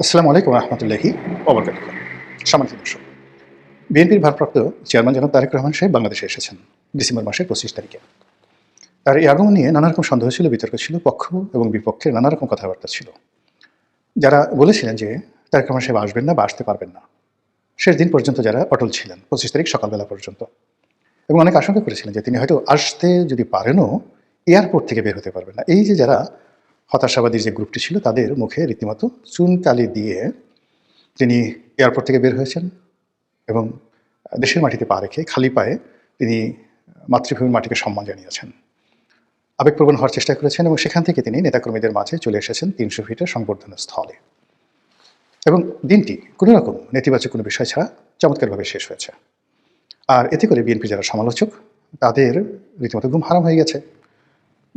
আসসালামু আলাইকুম রহমতুল্লাহি ওবরকাতুহু। সম্মানিত দর্শক, বিএনপির ভারপ্রাপ্ত চেয়ারম্যান জনাব তারেক রহমান সাহেব বাংলাদেশে এসেছেন ডিসেম্বর মাসের 25 তারিখে। তার এই আগমন নিয়ে নানা রকম সন্দেহ ছিল, বিতর্ক ছিল, পক্ষ এবং বিপক্ষের নানা রকম কথাবার্তা ছিল। যারা বলেছিলেন যে তারেক রহমান সাহেব আসবেন না বা আসতে পারবেন না, শেষ দিন পর্যন্ত যারা অটল ছিলেন 25 তারিখ সকালবেলা পর্যন্ত, এবং অনেক আশঙ্কা করেছিলেন যে তিনি হয়তো আসতে যদি পারেনও এয়ারপোর্ট থেকে বের হতে পারবেন না। এই যে যারা হতাশাবাদী যে গ্রুপটি ছিল, তাদের মুখে রীতিমতো চুনকালি দিয়ে তিনি এয়ারপোর্ট থেকে বের হয়েছেন এবং দেশের মাটিতে পা রেখে খালি পায়ে তিনি মাতৃভূমির মাটিকে সম্মান জানিয়েছেন, আবেগপ্রবণ হওয়ার চেষ্টা করেছেন এবং সেখান থেকে তিনি নেতাকর্মীদের মাঝে চলে এসেছেন 300 ফিটের সংবর্ধনা স্থলে। এবং দিনটি কোনো রকম নেতিবাচক কোনো বিষয় ছাড়া চমৎকারভাবে শেষ হয়েছে। আর এতে করে বিএনপি যারা সমালোচক, তাদের রীতিমতো ঘুম হারাম হয়ে গেছে।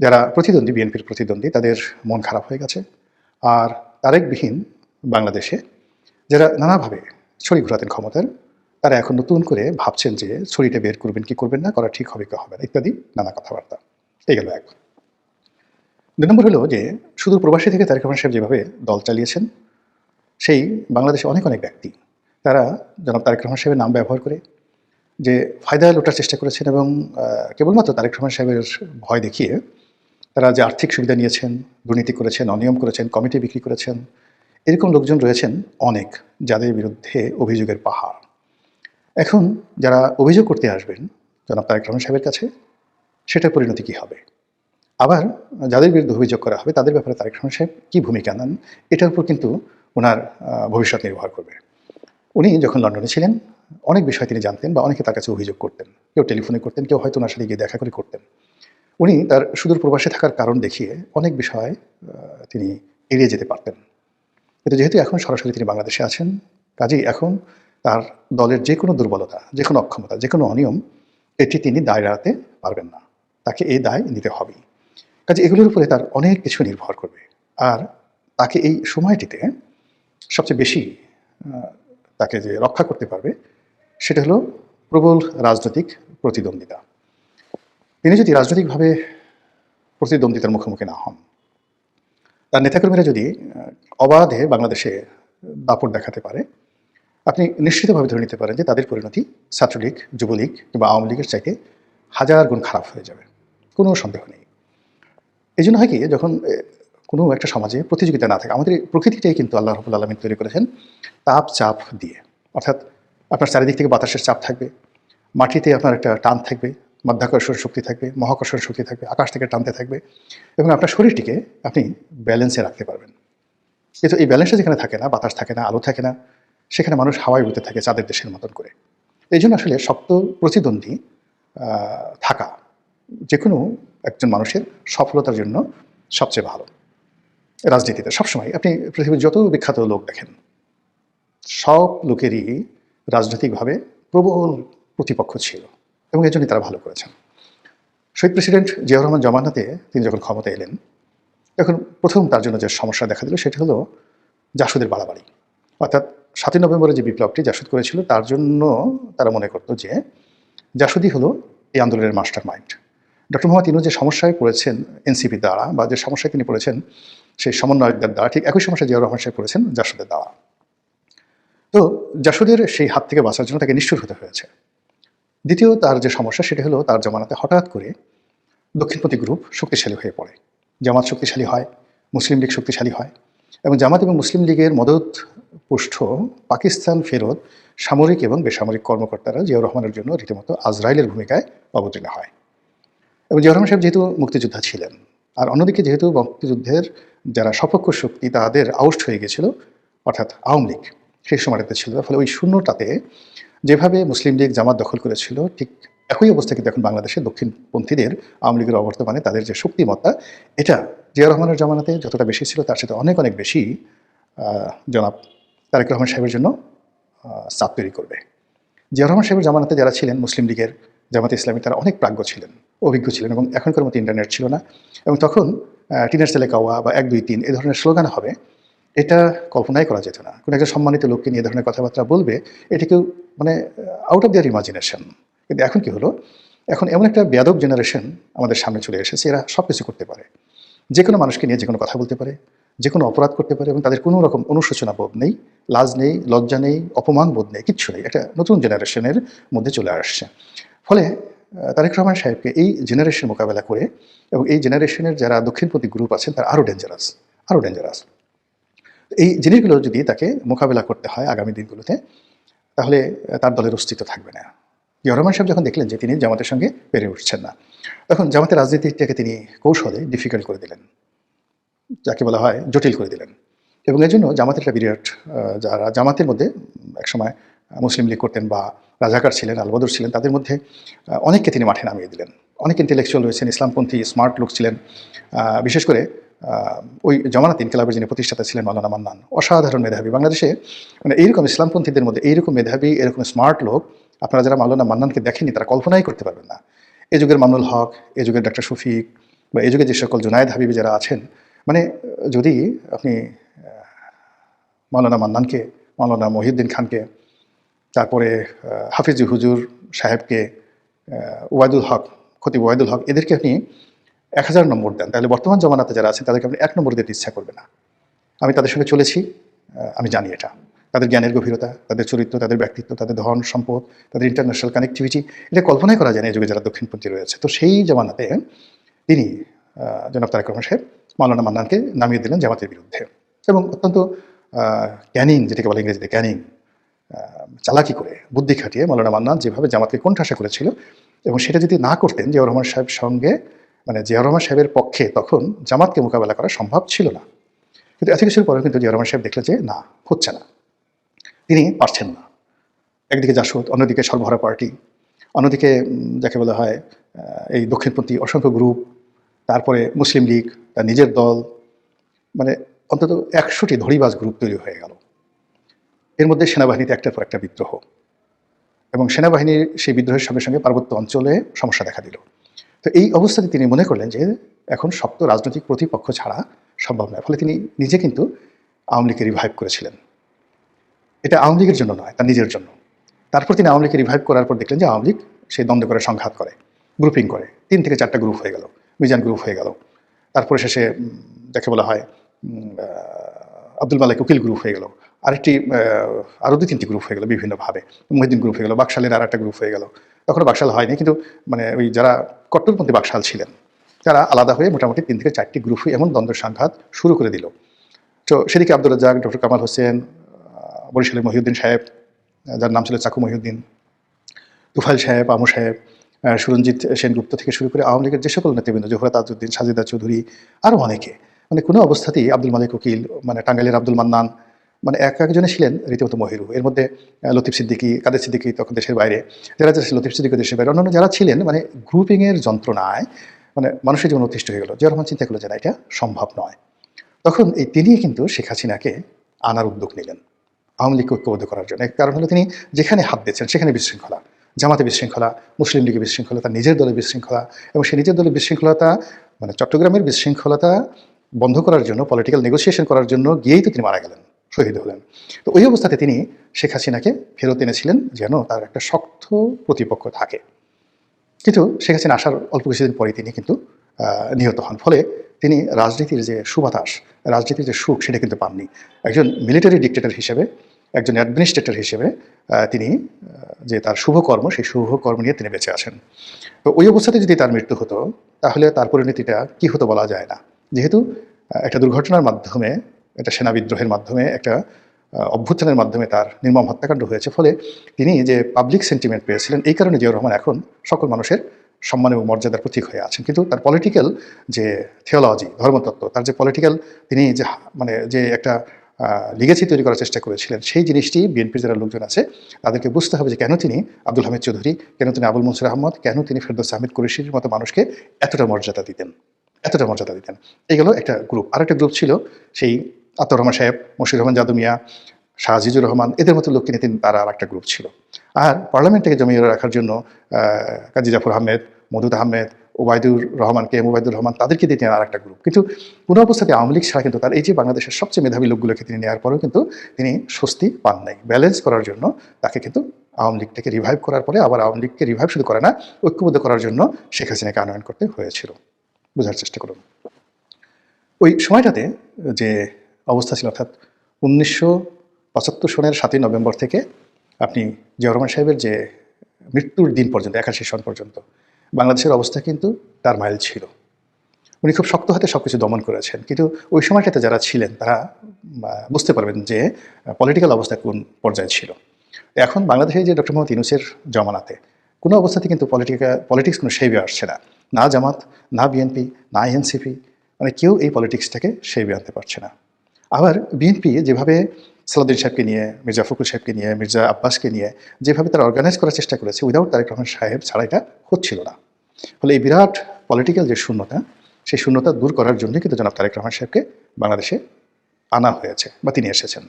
যারা প্রতিদ্বন্দ্বী, বিএনপির প্রতিদ্বন্দ্বী, তাদের মন খারাপ হয়ে গেছে। আর তারেকবিহীন বাংলাদেশে যারা নানাভাবে ছড়ি ঘোরাতেন ক্ষমতার, তারা এখন নতুন করে ভাবছেন যে ছড়িটা বের করবেন কি করবেন না, করা ঠিক হবে কি হবে না, ইত্যাদি নানা কথাবার্তা। এই গেল এক। 2 নম্বর হলো যে সুদূর প্রবাসী থেকে তারেক রহমান সাহেব যেভাবে দল চালিয়েছেন, সেই বাংলাদেশে অনেক অনেক ব্যক্তি তারা জনাব তারেক রহমান সাহেবের নাম ব্যবহার করে যে ফায়দা লুটার চেষ্টা করেছেন এবং কেবলমাত্র তারেক রহমান সাহেবের ভয় দেখিয়ে তারা যে আর্থিক সুবিধা নিয়েছেন, দুর্নীতি করেছেন, অনিয়ম করেছেন, কমিটি বিক্রি করেছেন, এরকম লোকজন রয়েছেন অনেক, যাদের বিরুদ্ধে অভিযোগের পাহাড়। এখন যারা অভিযোগ করতে আসবেন জনাব তারেক রহমান সাহেবের কাছে, সেটার পরিণতি কী হবে? আবার যাদের বিরুদ্ধে অভিযোগ করা হবে তাদের ব্যাপারে তারেক রহমান সাহেব কী ভূমিকা নেন, এটার উপর কিন্তু ওনার ভবিষ্যৎ নির্ভর করবে। উনি যখন লন্ডনে ছিলেন, অনেক বিষয় তিনি জানতেন বা অনেকে তার কাছে অভিযোগ করতেন। কেউ টেলিফোনে করতেন, কেউ হয়তো ওনার সাথে গিয়ে দেখা করে করতেন। উনি তার সুদূর প্রবাসে থাকার কারণ দেখিয়ে অনেক বিষয় তিনি এড়িয়ে যেতে পারতেন। কিন্তু যেহেতু এখন সরাসরি তিনি বাংলাদেশে আছেন, কাজেই এখন তার দলের যে কোনো দুর্বলতা, যে কোনো অক্ষমতা, যে কোনো অনিয়ম, এটি তিনি দায় এড়াতে পারবেন না। তাকে এই দায় নিতে হবেই। কাজে এগুলোর উপরে তার অনেক কিছু নির্ভর করবে। আর তাকে এই সময়টিতে সবচেয়ে বেশি তাকে যে রক্ষা করতে পারবে, সেটা হলো প্রবল রাজনৈতিক প্রতিদ্বন্দ্বিতা। তিনি যদি রাজনৈতিকভাবে প্রতিদ্বন্দ্বিতার মুখোমুখি না হন, তার নেতাকর্মীরা যদি অবাধে বাংলাদেশে দাপট দেখাতে পারে, আপনি নিশ্চিতভাবে ধরে নিতে পারেন যে তাদের পরিণতি ছাত্রলীগ, যুবলীগ কিংবা আওয়ামী লীগের চাইতে 1000 গুণ খারাপ হয়ে যাবে, কোনো সন্দেহ নেই। এই জন্য হয় কি, যখন কোনো একটা সমাজে প্রতিযোগিতা না থাকে, আমাদের প্রকৃতিটাই কিন্তু আল্লাহ রাব্বুল আলামিন তৈরি করেছেন তাপ চাপ দিয়ে। অর্থাৎ আপনার চারিদিক থেকে বাতাসের চাপ থাকবে, মাটিতে আপনার একটা টান থাকবে, মাধ্যাকর্ষণ শক্তি থাকবে, মহাকর্ষণ শক্তি থাকবে, আকাশ থেকে টানতে থাকবে, এবং আপনার শরীরটিকে আপনি ব্যালেন্সে রাখতে পারবেন। কিন্তু এই ব্যালেন্সটা যেখানে থাকে না, বাতাস থাকে না, আলো থাকে না, সেখানে মানুষ হাওয়ায় উড়তে থাকে চাঁদের দেশের মতন করে। এই জন্য আসলে শক্ত প্রতিদ্বন্দ্বী থাকা যে কোনো একজন মানুষের সফলতার জন্য সবচেয়ে ভালো। রাজনীতিতে সবসময় আপনি পৃথিবীর যত বিখ্যাত লোক দেখেন, সব লোকেরই রাজনৈতিকভাবে প্রবল প্রতিপক্ষ ছিল এবং এর জন্যই তারা ভালো করেছেন। শহীদ প্রেসিডেন্ট জিয়াউর রহমান জমানাতে তিনি যখন ক্ষমতায় এলেন, তখন প্রথম তার জন্য যে সমস্যা দেখা দিল সেটা হলো জাসদের বাড়াবাড়ি। অর্থাৎ ৭ই নভেম্বরে যে বিপ্লবটি জাসদ করেছিল, তার জন্য তারা মনে করত যে জাসদই হলো এই আন্দোলনের master mind. Doctor Mohammad Yunus যে সমস্যায় পড়েছেন এনসিপি দ্বারা, বা যে সমস্যায় তিনি পড়েছেন সেই সমন্বয়কদের দ্বারা, ঠিক একই সমস্যা জিয়াউর রহমান সাহেব পড়েছেন জাসদের দ্বারা। তো জাসদের সেই হাত থেকে বাঁচার জন্য তাকে নিষ্ঠুর হতে হয়েছে। দ্বিতীয় তার যে সমস্যা সেটা হলো তার জামানাতে হঠাৎ করে দক্ষিণপন্থী গ্রুপ শক্তিশালী হয়ে পড়ে। জামাত শক্তিশালী হয়, মুসলিম লীগ শক্তিশালী হয়, এবং জামাত এবং মুসলিম লীগের মদত পুষ্ট পাকিস্তান ফেরত সামরিক এবং বেসামরিক কর্মকর্তারা জিয়াউর রহমানের জন্য রীতিমতো আজরাইলের ভূমিকায় অবতীর্ণ হয়। এবং জিয়াউর রহমান সাহেব যেহেতু মুক্তিযোদ্ধা ছিলেন, আর অন্যদিকে যেহেতু মুক্তিযুদ্ধের যারা সপক্ষ শক্তি তাদের আউট হয়ে গেছিল, অর্থাৎ আওয়ামী লীগ সেই সময়টাতে ছিল, ফলে ওই শূন্যটাতে যেভাবে মুসলিম লীগ জামাত দখল করেছিল, ঠিক একই অবস্থা কিন্তু এখন বাংলাদেশে দক্ষিণপন্থীদের আওয়ামী লীগের অবর্তমানে তাদের যে শক্তিমত্তা, এটা জিয়াউর রহমানের জামানাতে যতটা বেশি ছিল তার সাথে অনেক অনেক বেশি জনাব তারেক রহমান সাহেবের জন্য চাপ তৈরি করবে। জিয়াউর রহমান সাহেবের জামানাতে যারা ছিলেন মুসলিম লীগের, জামাতে ইসলামী, তারা অনেক প্রাজ্ঞ ছিলেন, অভিজ্ঞ ছিলেন, এবং এখনকার মতো ইন্টারনেট ছিল না। এবং তখন টিনের ছেলে কাওয়া বা 1 2 3 এই ধরনের স্লোগান হবে, এটা কল্পনাই করা যেত না। কোনো একজন সম্মানিত লোককে নিয়ে এ ধরনের কথাবার্তা বলবে, এটি কেউ মানে আউট অফ দেয়ার ইমাজিনেশন। কিন্তু এখন কি হলো, এখন এমন একটা বেয়াদব জেনারেশন আমাদের সামনে চলে এসেছে, এরা সব কিছু করতে পারে, যে কোনো মানুষকে নিয়ে যে কোনো কথা বলতে পারে, যে কোনো অপরাধ করতে পারে এবং তাদের কোনো রকম অনুশোচনা বোধ নেই, লাজ নেই, লজ্জা নেই, অপমান বোধ নেই, কিচ্ছু নেই। একটা নতুন জেনারেশনের মধ্যে চলে আসছে। ফলে তারেক রহমান সাহেবকে এই জেনারেশন মোকাবেলা করে এবং এই জেনারেশনের যারা দক্ষিণপন্থী গ্রুপ আছেন তারা আরও ডেঞ্জারাস, আরও ডেঞ্জারাস। এই জিনিসগুলো যদি তাকে মোকাবেলা করতে হয় আগামী দিনগুলোতে, তাহলে তার দলের অস্তিত্ব থাকবে না। জিয়া রহমান সাহেব যখন দেখলেন যে তিনি জামাতের সঙ্গে পেরে উঠছেন না, তখন জামাতের রাজনীতিটাকে তিনি কৌশলে ডিফিকাল্ট করে দিলেন, যাকে বলা হয় জটিল করে দিলেন। এবং এজন্য জামাতের একটা বিরাট যারা জামাতের মধ্যে একসময় মুসলিম লীগ করতেন বা রাজাকার ছিলেন, আলবদর ছিলেন, তাদের মধ্যে অনেককে তিনি মাঠে নামিয়ে দিলেন। অনেক ইন্টেলেকচুয়াল রয়েছেন, ইসলামপন্থী স্মার্ট লোক ছিলেন। বিশেষ করে ওই জমানাত ইনকিলাবের যিনি প্রতিষ্ঠাতা ছিলেন মাওলানা মান্নান, অসাধারণ মেধাবী। বাংলাদেশে মানে এইরকম ইসলামপন্থীদের মধ্যে এইরকম মেধাবী, এরকম স্মার্ট লোক আপনারা যারা মাওলানা মান্নানকে দেখেননি তারা কল্পনাই করতে পারবেন না। এ যুগের মামুনুল হক, এ যুগের ডক্টর শফিক বা এ যুগে যে সকল জুনায়েদ হাবিবি যারা আছেন, মানে যদি আপনি মাওলানা মান্নানকে, মাওলানা মহিউদ্দিন খানকে, তারপরে হাফিজ হুজুর সাহেবকে, ওয়াইদুল হক, খতিব ওয়াইদুল হক, এদেরকে আপনি 1000 নম্বর দেন, তাহলে বর্তমান জমানাতে যারা আছেন তাদেরকে আপনি 1 নম্বর দিতে ইচ্ছা করবে না। আমি তাদের সঙ্গে চলেছি, আমি জানি এটা। তাদের জ্ঞানের গভীরতা, তাদের চরিত্র, তাদের ব্যক্তিত্ব, তাদের ধন সম্পদ, তাদের ইন্টারন্যাশনাল কানেক্টিভিটি, এটা কল্পনাই করা যায় না এই যুগে যারা দক্ষিণপন্থী রয়েছে। তো সেই জমানাতে তিনি জনাব তারেক রহমান সাহেব মাওলানা মান্নানকে নামিয়ে দিলেন জামাতের বিরুদ্ধে এবং অত্যন্ত ক্যানিং, যেটাকে বলে ইংরেজিতে ক্যানিং, চালাকি করে বুদ্ধি খাটিয়ে মাওলানা মান্নান যেভাবে জামাতকে কোণঠাসা করেছিল, এবং সেটা যদি না করতেন জিয়াউর রহমান সাহেবের সঙ্গে, মানে জিয়াউর রহমান সাহেবের পক্ষে তখন জামাতকে মোকাবেলা করা সম্ভব ছিল না। কিন্তু এত কিছুর পরেও কিন্তু জিয়াউর রহমান সাহেব দেখলেন যে না, হচ্ছে না, তিনি পারছেন না। একদিকে জাসদ, অন্যদিকে সর্বহারা পার্টি, অন্যদিকে যাকে বলা হয় এই দক্ষিণপন্থী অসংখ্য গ্রুপ, তারপরে মুসলিম লীগ, তার নিজের দল, মানে অন্তত 100টি ধড়িবাজ গ্রুপ তৈরি হয়ে গেল। এর মধ্যে সেনাবাহিনীতে একটার পর একটা বিদ্রোহ, এবং সেনাবাহিনীর সেই বিদ্রোহের সঙ্গে সঙ্গে পার্বত্য অঞ্চলে সমস্যা দেখা দিল। তো এই অবস্থাতে তিনি মনে করলেন যে এখন শক্ত রাজনৈতিক প্রতিপক্ষ ছাড়া সম্ভব নয়। ফলে তিনি নিজে কিন্তু আওয়ামী লীগকে রিভাইভ করেছিলেন। এটা আওয়ামী লীগের জন্য নয়, তার নিজের জন্য। তারপর তিনি আওয়ামী লীগকে রিভাইভ করার পর দেখলেন যে আওয়ামী লীগ সেই দ্বন্দ্ব করে, সংঘাত করে, গ্রুপিং করে, 3 থেকে 4টা গ্রুপ হয়ে গেল, মিজান গ্রুপ হয়ে গেল। তারপরে শেষে যাকে বলা হয় আব্দুল মালিক উকিল গ্রুপ হয়ে গেল, আরেকটি আরও 2-3টি গ্রুপ হয়ে গেল বিভিন্নভাবে, মহিউদ্দিন গ্রুপ হয়ে গেল, বাকশালের আর একটা গ্রুপ হয়ে গেল। তখনও বাকশাল হয়নি, কিন্তু মানে ওই যারা কট্টরপন্থী বাকশাল ছিলেন তারা আলাদা হয়ে মোটামুটি 3 থেকে 4টি গ্রুপ হয়ে এমন দ্বন্দ্ব সংঘাত শুরু করে দিল। তো সেদিকে আব্দুর রাজ্জাক, ডক্টর কামাল হোসেন, বরিশালের মহিউদ্দিন সাহেব যার নাম ছিল চাকু মহিউদ্দিন, তুফাইল সাহেব, আমু সাহেব, সুরঞ্জিত সেনগুপ্ত থেকে শুরু করে আওয়ামী লীগের যে সকল নেতৃবৃন্দ, জোহরা তাজউদ্দিন, সাজিদা চৌধুরী, আরও অনেকে, মানে কোনো অবস্থাতেই আব্দুল মালিক উকিল, মানে টাঙ্গাইলের আব্দুল মান্নান, মানে একজনে ছিলেন রীতিমতো মহিরু। এর মধ্যে লতিফ সিদ্দিকী, কাদের সিদ্দিকী তখন দেশের বাইরে, যারা যারা লতিফ সিদ্দিকী দেশের বাইরে, অন্যান্য যারা ছিলেন, মানে গ্রুপিংয়ের যন্ত্রণায় মানে মানুষের জীবন অতিষ্ঠ হয়ে গেল। জিয়া রহমান চিন্তা করলো যে না, এটা সম্ভব নয়। তখন এই তিনি কিন্তু শেখ হাসিনাকে আনার উদ্যোগ নিলেন আওয়ামী লীগকে ঐক্যবদ্ধ করার জন্য। কারণ হলো তিনি যেখানে হাত দিচ্ছেন সেখানে বিশৃঙ্খলা, জামাতে বিশৃঙ্খলা, মুসলিম লীগের বিশৃঙ্খলা, তার নিজের দলের বিশৃঙ্খলা, এবং সেই নিজের দলের বিশৃঙ্খলতা, মানে চট্টগ্রামের বিশৃঙ্খলতা বন্ধ করার জন্য, পলিটিক্যাল নেগোসিয়েশন করার জন্য গিয়েই তো তিনি মারা গেলেন, শহীদ হলেন। তো ওই অবস্থাতে তিনি শেখ হাসিনাকে ফেরত এনেছিলেন যেন তার একটা শক্ত প্রতিপক্ষ থাকে। কিন্তু শেখ হাসিনা আসার অল্প কিছুদিন পরেই তিনি কিন্তু নিহত হন। ফলে তিনি রাজনীতির যে সুবাতাস, রাজনীতির যে সুখ, সেটা কিন্তু পাননি। একজন মিলিটারি ডিক্টেটর হিসেবে, একজন অ্যাডমিনিস্ট্রেটর হিসেবে তিনি যে তার শুভকর্ম, সেই শুভকর্ম নিয়ে তিনি বেঁচে আছেন। তো ওই অবস্থাতে যদি তার মৃত্যু হতো, তাহলে তার পরিণতিটা কী হতো বলা যায় না। যেহেতু একটা দুর্ঘটনার মাধ্যমে, একটা সেনা বিদ্রোহের মাধ্যমে, একটা অভ্যুত্থানের মাধ্যমে তার নির্মম হত্যাকাণ্ড হয়েছে, ফলে তিনি যে পাবলিক সেন্টিমেন্ট পেয়েছিলেন, এই কারণে জিয়াউর রহমান এখন সকল মানুষের সম্মান এবং মর্যাদার প্রতীক হয়ে আছেন। কিন্তু তার পলিটিক্যাল যে থিওলজি, ধর্মতত্ত্ব, তার যে পলিটিক্যাল তিনি যে মানে যে একটা লিগেসি তৈরি করার চেষ্টা করেছিলেন, সেই জিনিসটি বিএনপির যারা লোকজন আছে তাদেরকে বুঝতে হবে যে কেন তিনি আব্দুল হামিদ চৌধুরী, কেন তিনি আবুল মনসুর আহমদ, কেন তিনি ফেরদৌস আহমেদ কুরেশির মতো মানুষকে এতটা মর্যাদা দিতেন, এতটা মর্যাদা দিতেন। এইগুলো একটা গ্রুপ। আরেকটা গ্রুপ ছিল সেই আতর রহমান সাহেব, মশির রহমান জাদু মিয়া, শাহ আজিজুর রহমান, এদের মতো লোককে নিয়ে তারা আর একটা গ্রুপ ছিল। আর পার্লামেন্টকে জমিয়ে রাখার জন্য কাজী জাফর আহমেদ, মধুদ আহমেদ, ওবায়দুর রহমান, কে এম ওবায়দুর রহমান, তাদেরকে দিয়ে তিনি আর একটা গ্রুপ। কিন্তু কোনো অবস্থাতে আওয়ামী লীগ ছাড়া কিন্তু তার এই যে বাংলাদেশের সবচেয়ে মেধাবী লোকগুলোকে তিনি নেওয়ার পরেও কিন্তু তিনি স্বস্তি পান নাই। ব্যালেন্স করার জন্য তাকে কিন্তু আওয়ামী লীগটাকে রিভাইভ করার পরে আবার আওয়ামী লীগকে রিভাইভ শুধু করে না, ঐক্যবদ্ধ করার জন্য শেখ হাসিনাকে আনয়ন করতে হয়েছিল। বোঝার চেষ্টা করুন। ওই সময়টাতে যে অবস্থা ছিল, অর্থাৎ 1975 সনের 7ই নভেম্বর থেকে আপনি জিয়াউর রহমান সাহেবের যে মৃত্যুর দিন পর্যন্ত 81 সন পর্যন্ত বাংলাদেশের অবস্থা কিন্তু তার মাইল ছিল। উনি খুব শক্ত হাতে সব কিছু দমন করেছেন, কিন্তু ওই সময়টাতে যারা ছিলেন তারা বুঝতে পারবেন যে পলিটিক্যাল অবস্থা কোন পর্যায়ে ছিল। এখন বাংলাদেশে যে ডক্টর মোহাম্মদ ইউনূসের জমানাতে কোনো অবস্থাতে কিন্তু পলিটিক্স কোনো শেপে আসছে না, না জামাত, না বিএনপি, না এনসিপি, মানে কেউ এই পলিটিক্সটাকে শেপে আনতে পারছে না। আবার বিএনপি যেভাবে সালাউদ্দিন সাহেবকে নিয়ে, মির্জা ফখরুল সাহেবকে নিয়ে, মির্জা আব্বাসকে নিয়ে যেভাবে তারা অর্গানাইজ করার চেষ্টা করেছে, উইদাউট তারেক রহমান সাহেব ছাড়া এটা হচ্ছিল না। ফলে এই বিরাট পলিটিক্যাল যে শূন্যতা, সেই শূন্যতা দূর করার জন্য কিন্তু জনাব তারেক রহমান সাহেবকে বাংলাদেশে আনা হয়েছে বা তিনি এসেছেন।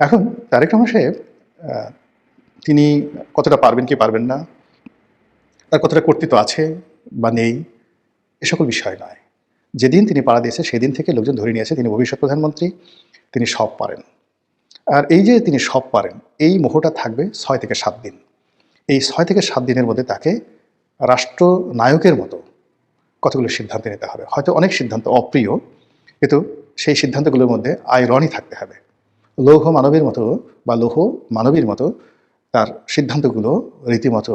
এখন তারেক রহমান সাহেব তিনি কতটা পারবেন কি পারবেন না, তার কতটা কর্তৃত্ব আছে বা নেই, এ সকল বিষয় নয়। যেদিন তিনি পাড়া দিয়েছে সেদিন থেকে লোকজন ধরে নিয়েছে তিনি ভবিষ্যৎ প্রধানমন্ত্রী, তিনি সব পারেন। আর এই যে তিনি সব পারেন, এই মোহটা থাকবে 6 থেকে 7 দিন। এই 6 থেকে 7 দিনের মধ্যে তাকে রাষ্ট্রনায়কের মতো কতগুলো সিদ্ধান্ত নিতে হবে। হয়তো অনেক সিদ্ধান্ত অপ্রিয়, কিন্তু সেই সিদ্ধান্তগুলোর মধ্যে আইরনি থাকতে হবে। লৌহ মানবের মতো বা লৌহ মানবীর মতো তার সিদ্ধান্তগুলো রীতিমতো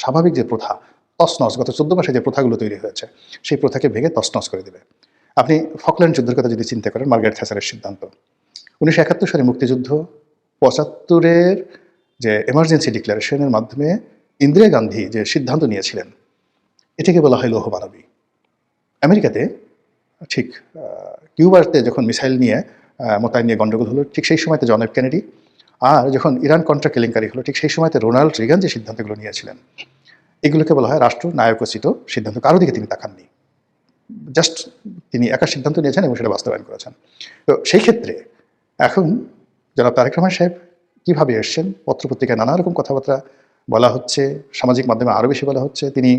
স্বাভাবিক যে প্রথা, তছনছ গত 14 মাসে যে প্রথাগুলো তৈরি হয়েছে, সেই প্রথাকে ভেঙে তছনছ করে দেবে। আপনি ফকল্যান্ড যুদ্ধের কথা যদি চিন্তা করেন, মার্গারেট থ্যাচারের সিদ্ধান্ত, 1971 সালে মুক্তিযুদ্ধ, 75-এর যে এমার্জেন্সি ডিক্লারেশনের মাধ্যমে ইন্দিরা গান্ধী যে সিদ্ধান্ত নিয়েছিলেন, এটাকে বলা হয় লৌহ মানবী। আমেরিকাতে ঠিক কিউবাতে যখন মিসাইল নিয়ে মোতায়েন নিয়ে গণ্ডগোল হলো, ঠিক সেই সময়তে জন এফ কেনেডি, আর যখন ইরান কন্ট্রা কেলেঙ্কারি হলো, ঠিক সেই সময়তে রোনাল্ড রিগান যে সিদ্ধান্তগুলো নিয়েছিলেন, এগুলোকে বলা হয় রাষ্ট্রনায়কোচিত সিদ্ধান্ত। কারো দিকে তিনি তাকাননি, জাস্ট তিনি একা সিদ্ধান্ত নিয়েছেন এবং সেটা বাস্তবায়ন করেছেন। তো সেই ক্ষেত্রে এখন জনাব তারেক রহমান সাহেব কীভাবে এসছেন, পত্রপত্রিকায় নানা রকম কথাবার্তা বলা হচ্ছে, সামাজিক মাধ্যমে আরও বেশি বলা হচ্ছে, তিনি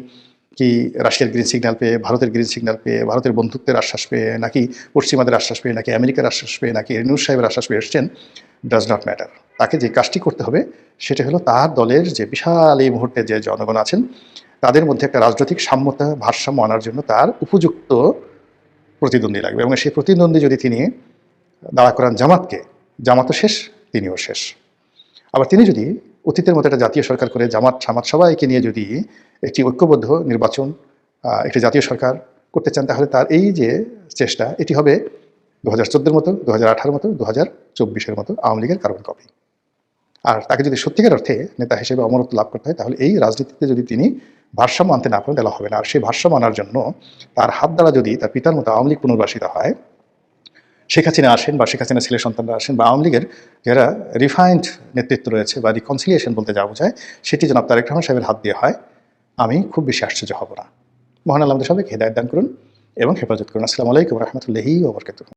কি রাশিয়ার গ্রিন সিগন্যাল পেয়ে, ভারতের গ্রিন সিগন্যাল পেয়ে, ভারতের বন্ধুত্বের আশ্বাস পেয়ে, নাকি পশ্চিমাদের আশ্বাস পেয়ে, নাকি আমেরিকার আশ্বাস পেয়ে, নাকি ইউনূস সাহেবের আশ্বাস পেয়ে এসছেন, ডাজ নট ম্যাটার। তাকে যে কাজটি করতে হবে সেটা হলো তার দলের যে বিশাল এই মুহূর্তে যে জনগণ আছেন তাদের মধ্যে একটা রাজনৈতিক সাম্যতা, ভারসাম্য আনার জন্য তার উপযুক্ত প্রতিদ্বন্দ্বী লাগবে, এবং সেই প্রতিদ্বন্দ্বী যদি তিনি দাঁড়া করান জামাতকে, জামাতও শেষ, তিনিও শেষ। আবার তিনি যদি অতীতের মতো একটা জাতীয় সরকার করে জামাত সবাইকে নিয়ে যদি একটি ঐক্যবদ্ধ নির্বাচন, একটি জাতীয় সরকার করতে চান, তাহলে তার এই যে চেষ্টা, এটি হবে 2014-এর মতো, 2018-এর মতো, 2024-এর মতো আওয়ামী লীগের কার্বন কপি। আর তাকে যদি সত্যিকার অর্থে নেতা হিসেবে অমরত্ব লাভ করতে হয়, তাহলে এই রাজনীতিতে যদি তিনি ভারসাম্য আনতে না পারেন, তাহলে হবে না। আর সেই ভারসাম্য আনার জন্য তার হাত দ্বারা যদি তার পিতার মতো আওয়ামী লীগ পুনর্বাসিত হয়, শেখ হাসিনা আসেন বা শেখ হাসিনা ছেলে সন্তানরা আসেন, বা আওয়ামী লীগের যারা রিফাইন্ড নেতৃত্ব রয়েছে বা রিকনসিলিয়েশন বলতে যা বোঝায়, সেটি জনাব তারেক রহমান সাহেবের হাত দিয়ে হয়, আমি খুব বেশি আশ্চর্য হব না। মহান আল্লাহ আমাদের সবাইকে হেদায়েত দান করুন এবং হেফাজত করুন। আসসালামু আলাইকুম ওয়া রাহমাতুল্লাহি ওয়া বারাকাতুহু।